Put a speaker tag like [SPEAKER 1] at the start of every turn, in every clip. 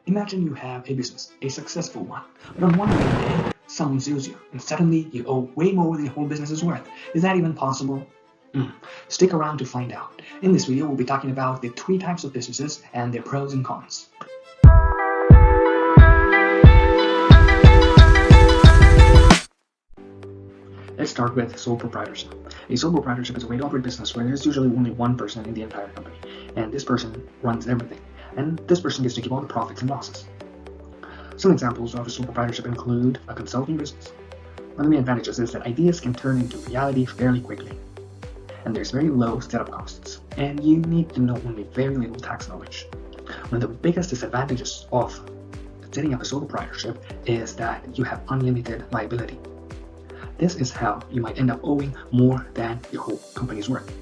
[SPEAKER 1] Imagine you have a business, a successful one, but on one day, someone sues you, and suddenly you owe way more than your whole business is worth. Is that even possible? Stick around to find out. In this video, we'll be talking about the 3 types of businesses and their pros and cons. Let's start with sole proprietorship. A sole proprietorship is a way to operate business where there's usually only one person in the entire company, and this person runs everything, and this person gets to keep all the profits and losses. Some examples of a sole proprietorship include a consulting business. One of the main advantages is that ideas can turn into reality fairly quickly, and there's very low setup costs, and you need to know only very little tax knowledge. One of the biggest disadvantages of setting up a sole proprietorship is that you have unlimited liability. This is how you might end up owing more than your whole company's worth.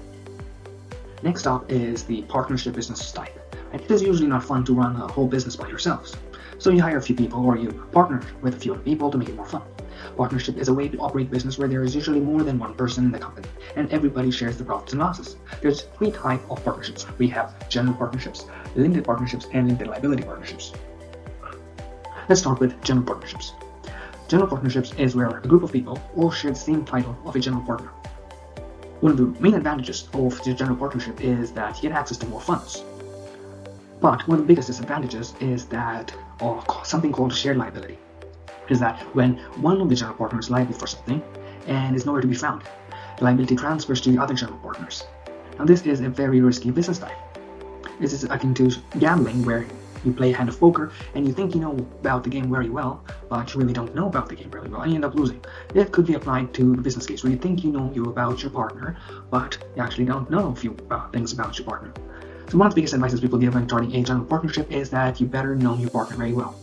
[SPEAKER 1] Next up is the partnership business type. It is usually not fun to run a whole business by yourselves, so you hire a few people or you partner with a few other people to make it more fun. Partnership is a way to operate business where there is usually more than one person in the company, and everybody shares the profits and losses. There's 3 types of partnerships. We have general partnerships, limited partnerships, and limited liability partnerships. Let's start with general partnerships. General partnerships is where a group of people all share the same title of a general partner. One of the main advantages of the general partnership is that you get access to more funds. But one of the biggest disadvantages is that something called shared liability. Is that when one of the general partners is liable for something and is nowhere to be found, the liability transfers to the other general partners. Now this is a very risky business type. This is akin to gambling, where you play a hand of poker and you think you know about the game very well, but you really don't know about the game very well and you end up losing. It could be applied to the business case where you think you know about your partner, but you actually don't know a few things about your partner. So one of the biggest advices people give when starting a general partnership is that you better know your partner very well.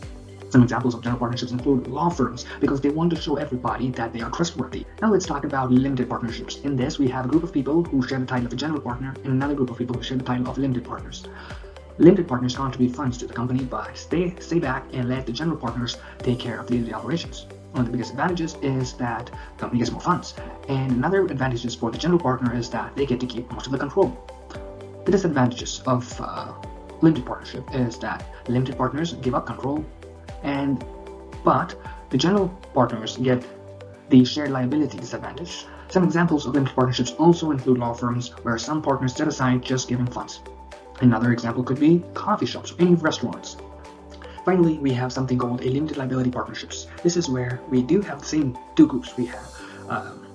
[SPEAKER 1] Some examples of general partnerships include law firms, because they want to show everybody that they are trustworthy. Now let's talk about limited partnerships. In this, we have a group of people who share the title of a general partner and another group of people who share the title of limited partners. Limited partners contribute funds to the company, but stay back and let the general partners take care of the daily operations. One of the biggest advantages is that the company gets more funds, and another advantage for the general partner is that they get to keep most of the control. The disadvantages of limited partnership is that limited partners give up control, but the general partners get the shared liability disadvantage. Some examples of limited partnerships also include law firms, where some partners set aside just giving funds. Another example could be coffee shops or any restaurants. Finally, we have something called a limited liability partnerships. This is where we do have the same 2 groups. We have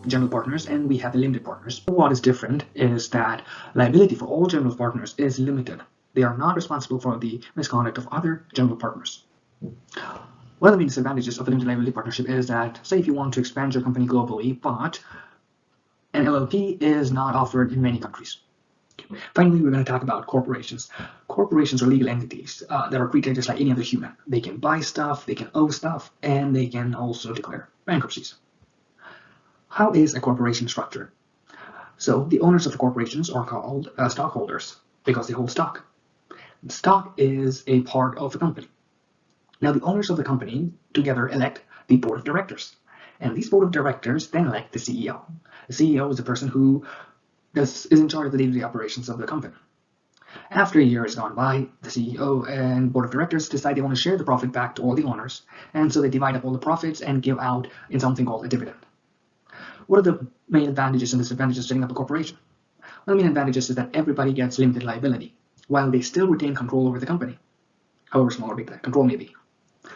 [SPEAKER 1] general partners and we have the limited partners. What is different is that liability for all general partners is limited. They are not responsible for the misconduct of other general partners. One of the main disadvantages of a limited liability partnership is that, say if you want to expand your company globally, but an LLP is not offered in many countries. Finally, we're going to talk about corporations. Corporations are legal entities that are treated just like any other human. They can buy stuff, they can owe stuff, and they can also declare bankruptcies. How is a corporation structured? So the owners of the corporations are called stockholders because they hold stock. Stock is a part of the company. Now the owners of the company together elect the board of directors, and these board of directors then elect the CEO. The CEO is the person who is in charge of the day-to-day operations of the company. After a year has gone by, the CEO and board of directors decide they want to share the profit back to all the owners, and so they divide up all the profits and give out in something called a dividend. What are the main advantages and disadvantages of setting up a corporation? One of the main advantages is that everybody gets limited liability, while they still retain control over the company, however small or big that control may be.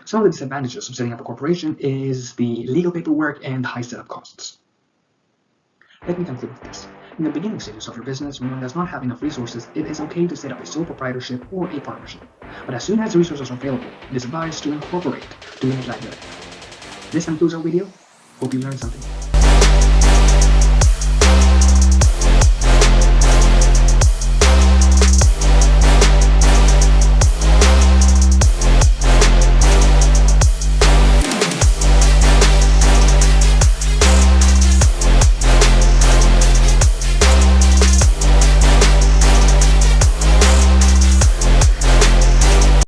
[SPEAKER 1] Some of the disadvantages of setting up a corporation is the legal paperwork and high setup costs. Let me conclude with this. In the beginning stages of your business, when one does not have enough resources, it is okay to set up a sole proprietorship or a partnership. But as soon as the resources are available, it is advised to incorporate to limit liability. This concludes our video. Hope you learned something.